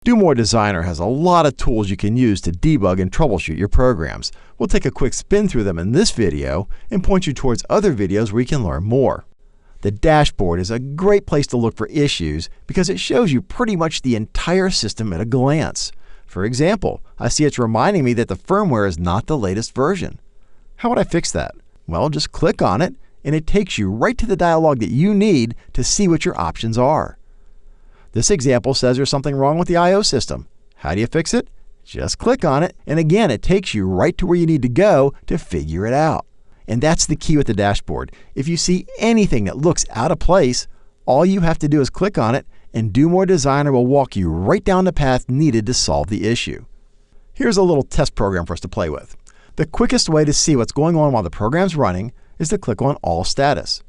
Do More Designer has a lot of tools you can use to debug and troubleshoot your programs. We'll take a quick spin through them in this video and point you towards other videos where you can learn more. The dashboard is a great place to look for issues because it shows you pretty much the entire system at a glance. For example, I see it's reminding me that the firmware is not the latest version. How would I fix that? Well, just click on it and it takes you right to the dialog that you need to see what your options are. This example says there's something wrong with the I/O system. How do you fix it? Just click on it, and again, it takes you right to where you need to go to figure it out. And that's the key with the dashboard. If you see anything that looks out of place, all you have to do is click on it, and Do More Designer will walk you right down the path needed to solve the issue. Here's a little test program for us to play with. The quickest way to see what's going on while the program's running is to click on All Status.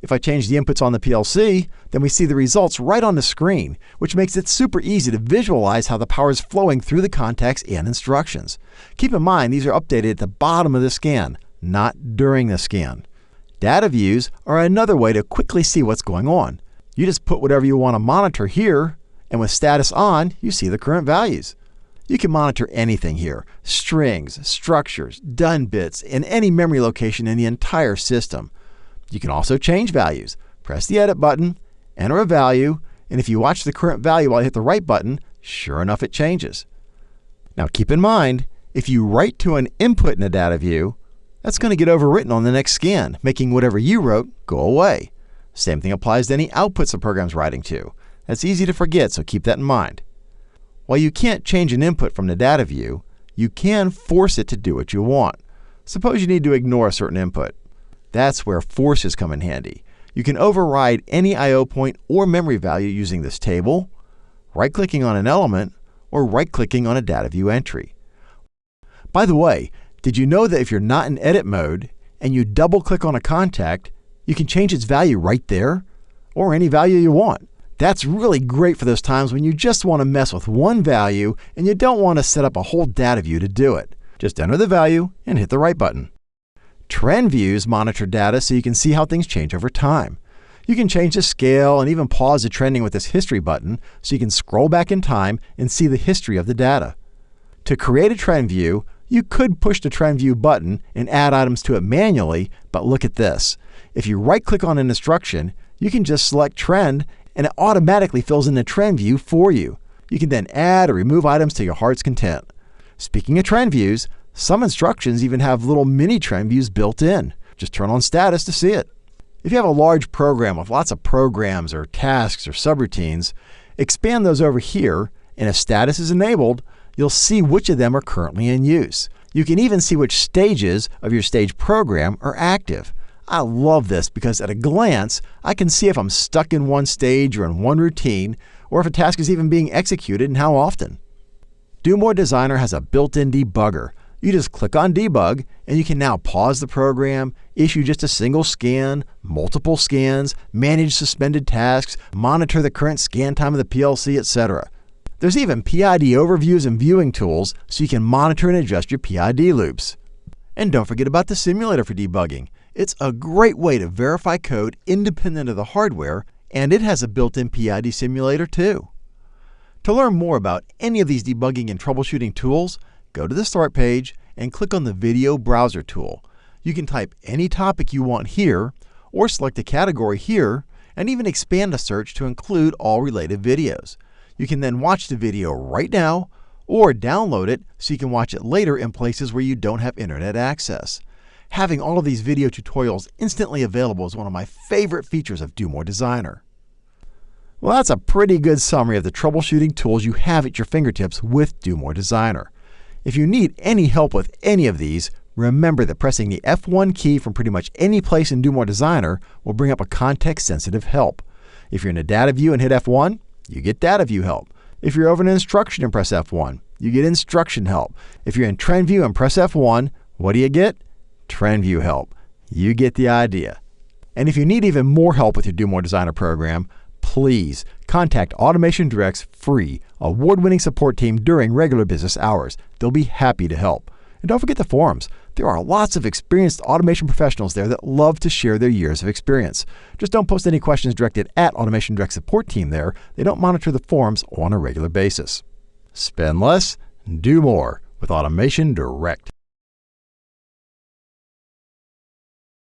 If I change the inputs on the PLC, then we see the results right on the screen, which makes it super easy to visualize how the power is flowing through the contacts and instructions. Keep in mind, these are updated at the bottom of the scan, not during the scan. Data views are another way to quickly see what's going on. You just put whatever you want to monitor here, and with status on, you see the current values. You can monitor anything here: strings, structures, done bits, and any memory location in the entire system. You can also change values. Press the Edit button, enter a value, and if you watch the current value while you hit the right button, sure enough it changes. Now keep in mind, if you write to an input in a data view, that's going to get overwritten on the next scan, making whatever you wrote go away. Same thing applies to any outputs the program's writing to. That's easy to forget, so keep that in mind. While you can't change an input from the data view, you can force it to do what you want. Suppose you need to ignore a certain input. That's where forces come in handy. You can override any I/O point or memory value using this table, right-clicking on an element, or right-clicking on a data view entry. By the way, did you know that if you're not in edit mode and you double-click on a contact, you can change its value right there, or any value you want? That's really great for those times when you just want to mess with one value and you don't want to set up a whole data view to do it. Just enter the value and hit the right button. Trend views monitor data so you can see how things change over time. You can change the scale and even pause the trending with this history button so you can scroll back in time and see the history of the data. To create a trend view, you could push the trend view button and add items to it manually, but look at this. If you right-click on an instruction, you can just select trend and it automatically fills in the trend view for you. You can then add or remove items to your heart's content. Speaking of trend views, some instructions even have little mini trend views built in. Just turn on status to see it. If you have a large program with lots of programs or tasks or subroutines, expand those over here, and if status is enabled, you'll see which of them are currently in use. You can even see which stages of your stage program are active. I love this because at a glance, I can see if I'm stuck in one stage or in one routine, or if a task is even being executed and how often. Do More Designer has a built-in debugger. You just click on Debug, and you can now pause the program, issue just a single scan, multiple scans, manage suspended tasks, monitor the current scan time of the PLC, etc. There's even PID overviews and viewing tools so you can monitor and adjust your PID loops. And don't forget about the simulator for debugging. It's a great way to verify code independent of the hardware, and it has a built-in PID simulator too. To learn more about any of these debugging and troubleshooting tools, go to the Start page and click on the Video Browser tool. You can type any topic you want here, or select a category here, and even expand the search to include all related videos. You can then watch the video right now, or download it so you can watch it later in places where you don't have internet access. Having all of these video tutorials instantly available is one of my favorite features of Do More Designer. Well, that's a pretty good summary of the troubleshooting tools you have at your fingertips with Do More Designer. If you need any help with any of these, remember that pressing the F1 key from pretty much any place in Do More Designer will bring up a context-sensitive help. If you're in a data view and hit F1, you get data view help. If you're over an instruction and press F1, you get instruction help. If you're in trend view and press F1, what do you get? Trend view help. You get the idea. And if you need even more help with your Do More Designer program, please contact Automation Direct's free, award-winning support team during regular business hours. They'll be happy to help. And don't forget the forums. There are lots of experienced automation professionals there that love to share their years of experience. Just don't post any questions directed at Automation Direct support team there. They don't monitor the forums on a regular basis. Spend less, do more with Automation Direct.